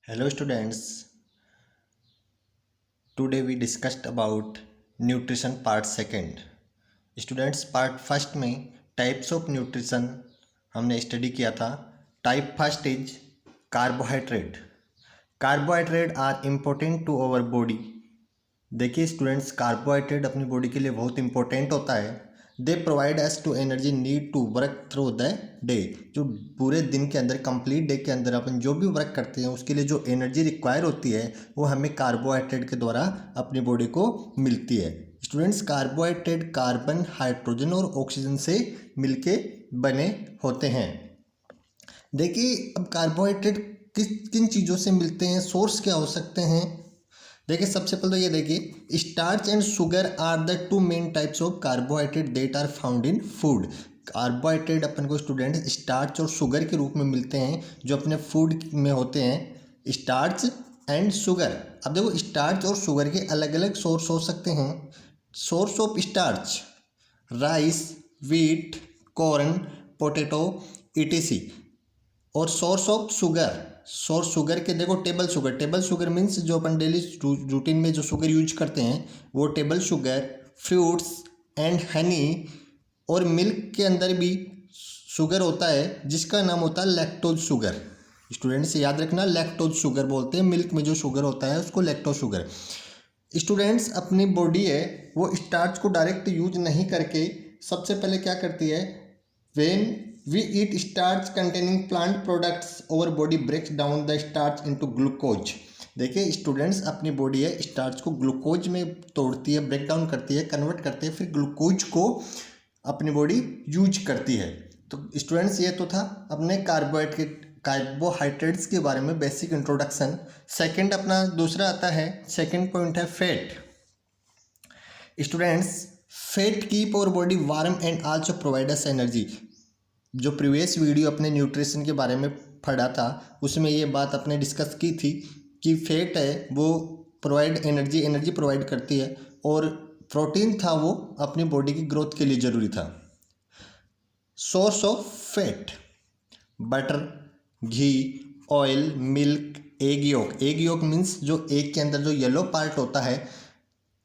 Hello students, today we discussed about nutrition part second. Students part first में types of nutrition हमने study किया था. Type first is carbohydrate. Carbohydrate are important to our body. देखिए students, carbohydrate अपनी body के लिए बहुत important होता है. They provide us to energy need to work through the day. जो पूरे दिन के अंदर, कंप्लीट डे के अंदर अपन जो भी वर्क करते हैं उसके लिए जो एनर्जी रिक्वायर होती है वो हमें कार्बोहाइड्रेट के द्वारा अपनी बॉडी को मिलती है. स्टूडेंट्स, कार्बोहाइड्रेट कार्बन, हाइड्रोजन और ऑक्सीजन से मिलके बने होते हैं. देखिए अब कार्बोहाइड्रेट किन चीज़ों से मिलते हैं, सोर्स क्या हो सकते हैं. देखिए सबसे पहले तो ये देखिए, starch and sugar are the two main types of carbohydrate that are found in food. Carbohydrate अपन को स्टूडेंट स्टार्च और शुगर के रूप में मिलते हैं जो अपने फूड में होते हैं. Starch and sugar. अब देखो स्टार्च और शुगर के अलग अलग सोर्स हो सकते हैं. Source of starch rice, wheat, corn, potato, etc. और सोर्स ऑफ शुगर के देखो टेबल शुगर मीन्स जो अपन डेली रूटीन में जो शुगर यूज करते हैं वो table sugar, fruits and honey. और मिल्क के अंदर भी शुगर होता है जिसका नाम होता है लैक्टोज शुगर. स्टूडेंट्स याद रखना, लैक्टोज शुगर बोलते हैं मिल्क में जो शुगर होता है उसको लैक्टोज शुगर. स्टूडेंट्स अपनी बॉडी है वो स्टार्च को डायरेक्ट यूज नहीं करके सबसे पहले क्या करती है, when we eat starch containing plant products our body breaks down the starch into glucose. देखिए स्टूडेंट्स अपनी बॉडी है स्टार्च को ग्लूकोज में तोड़ती है, ब्रेक डाउन करती है, कन्वर्ट करती है, फिर ग्लूकोज को अपनी बॉडी यूज करती है. तो स्टूडेंट्स ये तो था अपने कार्बोहाइड्रेट्स के बारे में बेसिक इंट्रोडक्शन. सेकंड अपना दूसरा आता है, सेकंड पॉइंट है fat. Students fat keep our body warm and also provide us energy. जो प्रीवियस वीडियो अपने न्यूट्रिशन के बारे में पढ़ा था उसमें ये बात अपने डिस्कस की थी कि फैट है वो एनर्जी प्रोवाइड करती है और प्रोटीन था वो अपनी बॉडी की ग्रोथ के लिए ज़रूरी था. Source of fat butter, ghee, oil, milk, egg yolk. Egg yolk means जो एग के अंदर जो येलो पार्ट होता है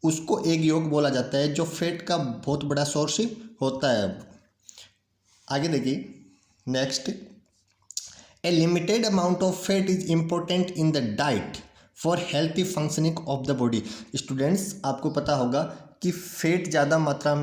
उसको एग योक बोला जाता है जो फैट का बहुत बड़ा सोर्स होता है. आगे देखिए next, A limited amount of fat is important in the diet for healthy functioning of the body. Students आपको पता होगा कि फैट ज़्यादा मात्रा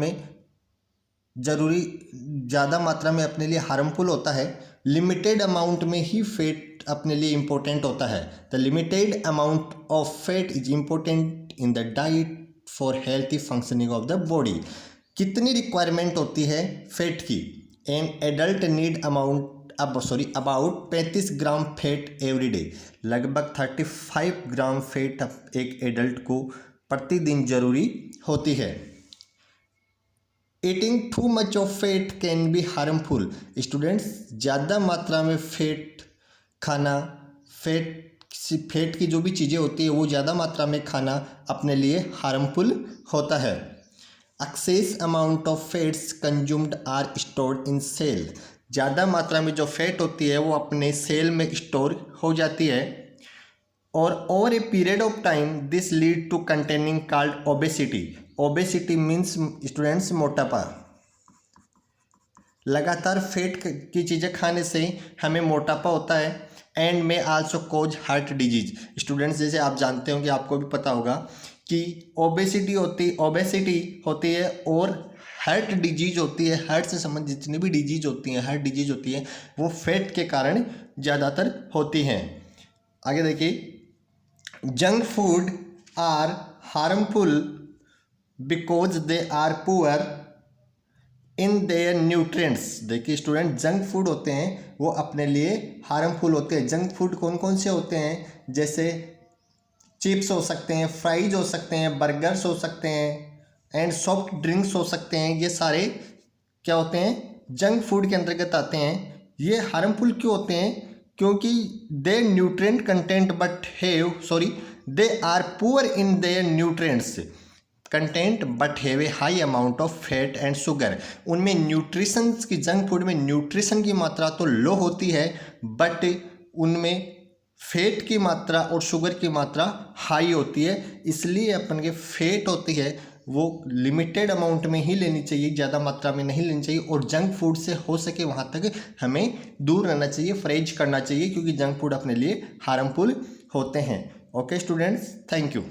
में अपने लिए हार्मफुल होता है. लिमिटेड अमाउंट में ही फैट अपने लिए इम्पोर्टेंट होता है. The limited amount of fat is important in the diet for healthy functioning of the body. कितनी रिक्वायरमेंट होती है फैट की? An adult need about 35 gram fat every day. लगभग 35 ग्राम फैट एक एडल्ट को प्रतिदिन जरूरी होती है. Eating too much of fat can be harmful. Students ज़्यादा मात्रा में फैट खाना, फैट की जो भी चीज़ें होती है वो ज़्यादा मात्रा में खाना अपने लिए हार्मफुल होता है. Excess amount of fats consumed are stored in cell. ज़्यादा मात्रा में जो फैट होती है वो अपने सेल में स्टोर हो जाती है. और over a period of time this lead to containing called obesity. Obesity means students मोटापा. लगातार फैट की चीज़ें खाने से हमें मोटापा होता है एंड में आल्सो कोज हार्ट डिजीज. स्टूडेंट्स जैसे आप जानते होंगे, आपको भी पता होगा कि ओबेसिटी होती है और हार्ट डिजीज होती है. हार्ट से संबंधित जितनी भी डिजीज होती हैं, हार्ट डिजीज होती है वो फैट के कारण ज़्यादातर होती हैं. आगे देखिए, junk food are harmful because they are poor in their nutrients. देखिए स्टूडेंट, जंक फूड होते हैं वो अपने लिए हार्मफुल होते हैं. जंक फूड कौन कौन से होते हैं? जैसे चिप्स हो सकते हैं, फ्राइज हो सकते हैं, बर्गर्स हो सकते हैं एंड सॉफ्ट ड्रिंक्स हो सकते हैं. ये सारे क्या होते हैं? जंक फूड के अंतर्गत आते हैं. ये हार्मफुल क्यों होते हैं? क्योंकि they nutrient content they are poor in their nutrients content but have a high amount of fat and sugar. उनमें न्यूट्रिशन की, जंक फूड में न्यूट्रिशन की मात्रा तो लो होती है बट उनमें फैट की मात्रा और शुगर की मात्रा हाई होती है, इसलिए अपन के फैट होती है वो लिमिटेड अमाउंट में ही लेनी चाहिए, ज़्यादा मात्रा में नहीं लेनी चाहिए। और जंक फूड से हो सके वहाँ तक हमें दूर रहना चाहिए, परहेज करना चाहिए, क्योंकि जंक फूड अपने लिए हार्मफुल होते हैं। Okay students, thank you.